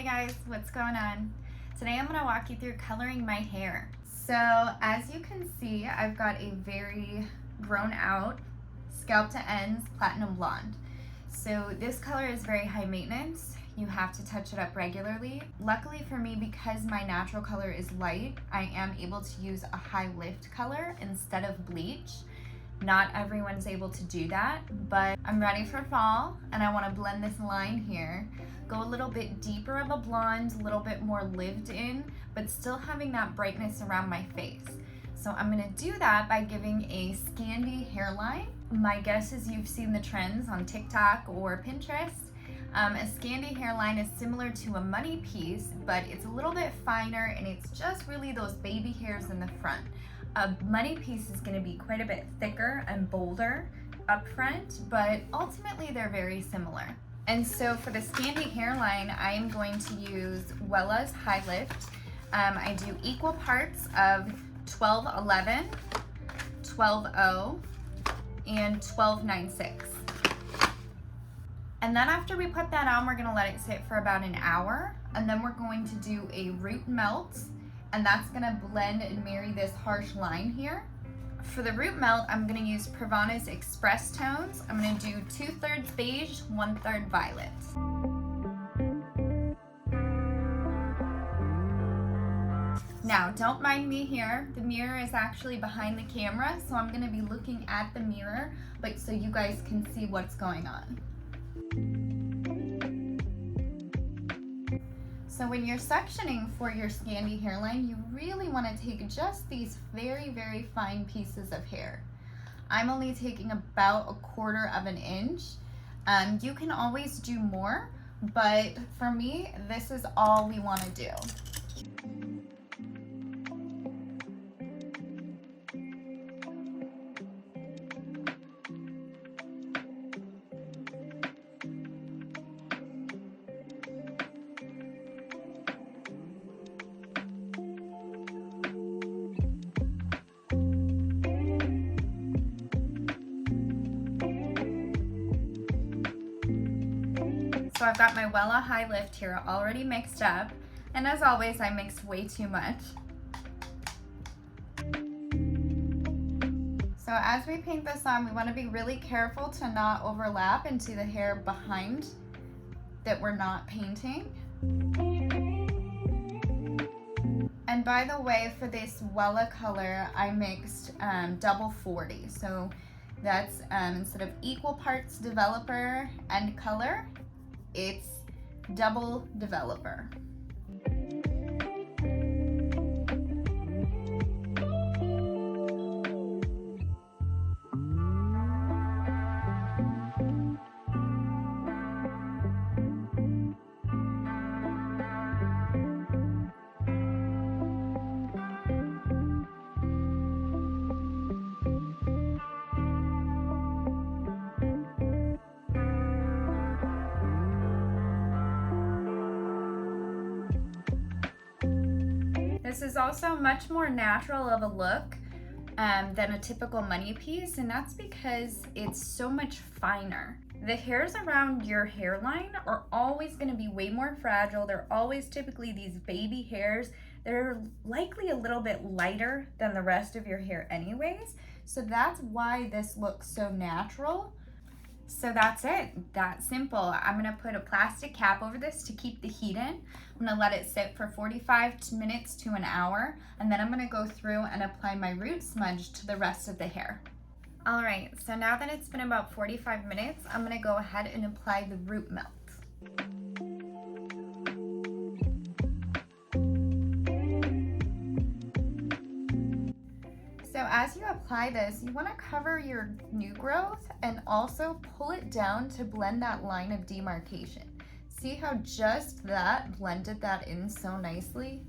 guys, what's going on? Today I'm going to walk you through coloring my hair. So as you can see, I've got a very grown out scalp to ends platinum blonde. So this color is very high maintenance. You have to touch it up regularly. Luckily for me, because my natural color is light, I am able to use a high lift color instead of bleach. Not everyone's able to do that, but I'm ready for fall and I want to blend this line here. Go a little bit deeper of a blonde, a little bit more lived in, but still having that brightness around my face. So I'm going to do that by giving a Scandi hairline. My guess is you've seen the trends on TikTok or Pinterest. A Scandi hairline is similar to a money piece, but it's a little bit finer and it's just really those baby hairs in the front. A money piece is going to be quite a bit thicker and bolder up front, but ultimately they're very similar. And so for the Scandi hairline, I am going to use Wella's High Lift. I do equal parts of 1211, 120, and 1296. And then after we put that on, we're going to let it sit for about an hour, and then we're going to do a root melt, and that's going to blend and marry this harsh line here. For the root melt, I'm going to use Pravana's Express Tones. I'm going to do 2/3 beige, 1/3 violet. Now, don't mind me here. The mirror is actually behind the camera, so I'm going to be looking at the mirror, but so you guys can see what's going on. So when you're sectioning for your Scandi hairline, you really want to take just these very, very fine pieces of hair. I'm only taking about 1/4 of an inch. You can always do more, but for me, this is all we want to do. So I've got my Wella High Lift here already mixed up, and as always, I mixed way too much. So as we paint this on, we want to be really careful to not overlap into the hair behind that we're not painting. And by the way, for this Wella color, I mixed double 40. So that's instead of equal parts developer and color, it's double developer. This is also much more natural of a look than a typical money piece, and that's because it's so much finer. The hairs around your hairline are always going to be way more fragile. They're always typically these baby hairs. They're likely a little bit lighter than the rest of your hair anyways, so that's why this looks so natural. So that's it, that simple. I'm gonna put a plastic cap over this to keep the heat in. I'm gonna let it sit for 45 minutes to an hour, and then I'm gonna go through and apply my root smudge to the rest of the hair. All right, so now that it's been about 45 minutes, I'm gonna go ahead and apply the root melt. So as you apply this, you want to cover your new growth and also pull it down to blend that line of demarcation. See how just that blended that in so nicely?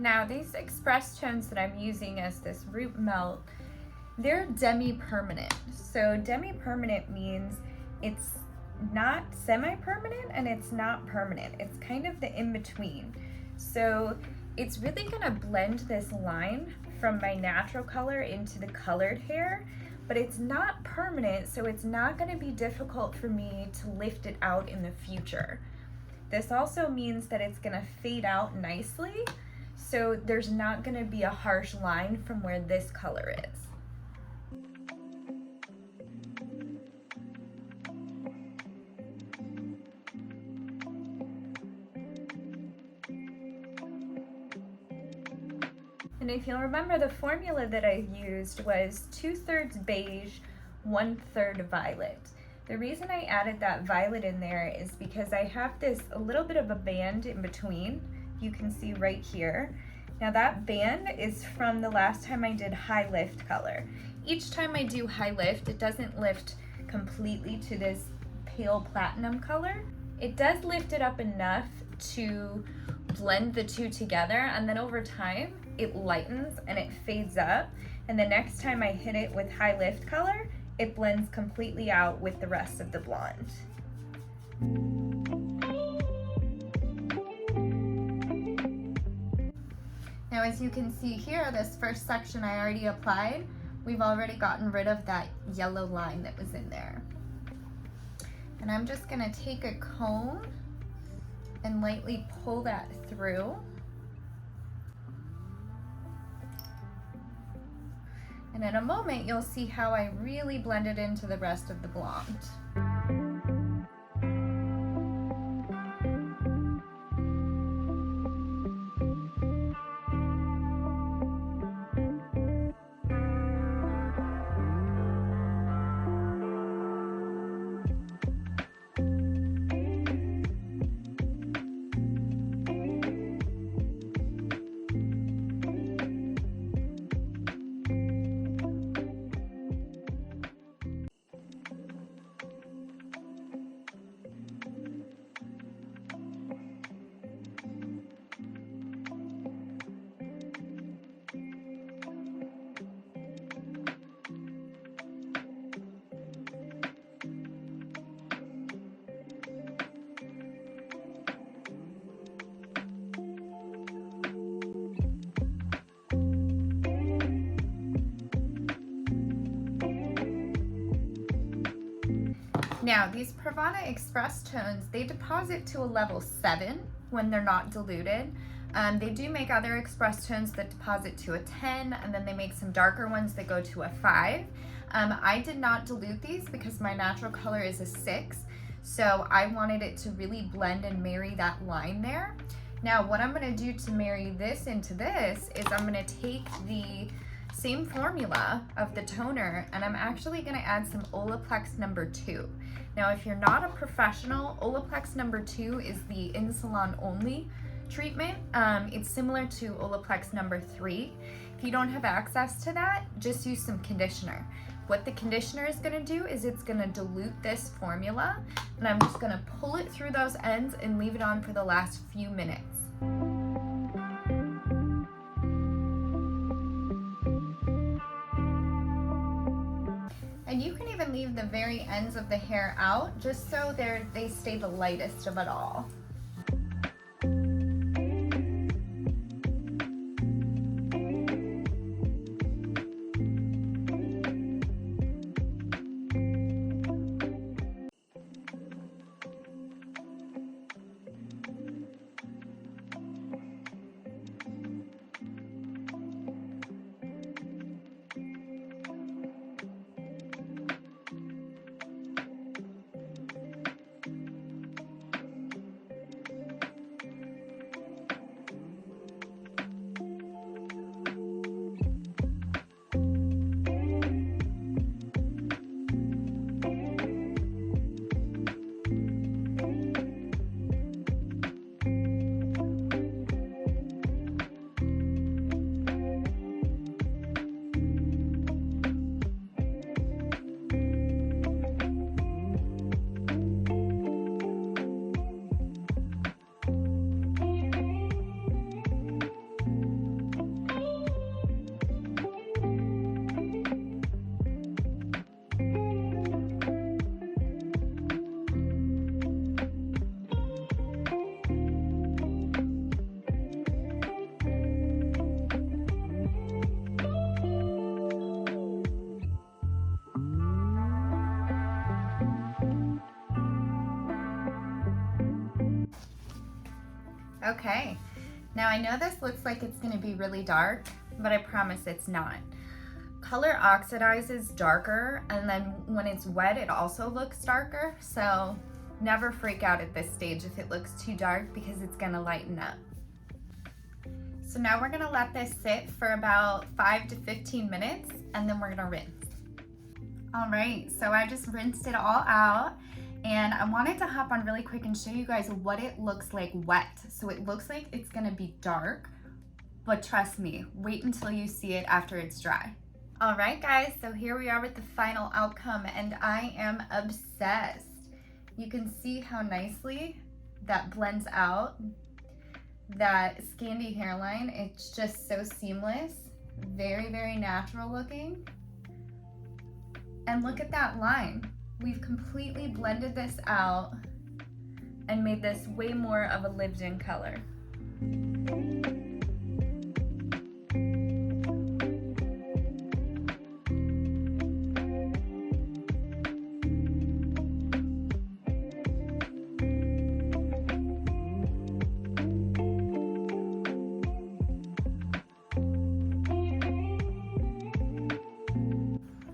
Now these express tones that I'm using as this root melt, they're demi-permanent. So demi-permanent means it's not semi-permanent and it's not permanent. It's kind of the in-between. So it's really gonna blend this line from my natural color into the colored hair, but it's not permanent, so it's not gonna be difficult for me to lift it out in the future. This also means that it's gonna fade out nicely, so there's not gonna be a harsh line from where this color is. And if you'll remember, the formula that I used was 2/3 beige, 1/3 violet. The reason I added that violet in there is because I have this a little bit of a band in between. You can see right here. Now that band is from the last time I did high lift color. Each time I do high lift, it doesn't lift completely to this pale platinum color. It does lift it up enough to blend the two together, and then over time it lightens and it fades up, and the next time I hit it with high lift color, it blends completely out with the rest of the blonde. Now as you can see here, this first section I already applied, we've already gotten rid of that yellow line that was in there. And I'm just gonna take a comb and lightly pull that through. And in a moment, you'll see how I really blend it into the rest of the blonde. Now, these Pravana Express tones, they deposit to a level 7 when they're not diluted. They do make other express tones that deposit to a 10, and then they make some darker ones that go to a 5. I did not dilute these because my natural color is a 6, so I wanted it to really blend and marry that line there. Now, what I'm gonna do to marry this into this is I'm gonna take the same formula of the toner, and I'm actually gonna add some Olaplex number 2. Now, if you're not a professional, Olaplex number 2 is the in salon only treatment. It's similar to Olaplex number 3. If you don't have access to that, just use some conditioner. What the conditioner is gonna do is it's gonna dilute this formula, and I'm just gonna pull it through those ends and leave it on for the last few minutes. And you can even leave the very ends of the hair out just so they stay the lightest of it all. Okay, now I know this looks like it's gonna be really dark, but I promise it's not. Color oxidizes darker, and then when it's wet, it also looks darker. So never freak out at this stage if it looks too dark, because it's gonna lighten up. So now we're gonna let this sit for about 5 to 15 minutes, and then we're gonna rinse. All right, so I just rinsed it all out, and I wanted to hop on really quick and show you guys what it looks like wet. So it looks like it's gonna be dark, but trust me, wait until you see it after it's dry. All right, guys, so here we are with the final outcome, and I am obsessed. You can see how nicely that blends out. That Scandi hairline, it's just so seamless, very, very natural looking. And look at that line. We've completely blended this out and made this way more of a lived-in color.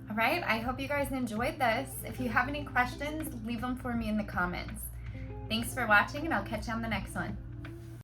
All right, I hope you guys enjoyed this. If you have any questions, leave them for me in the comments. Thanks for watching, and I'll catch you on the next one.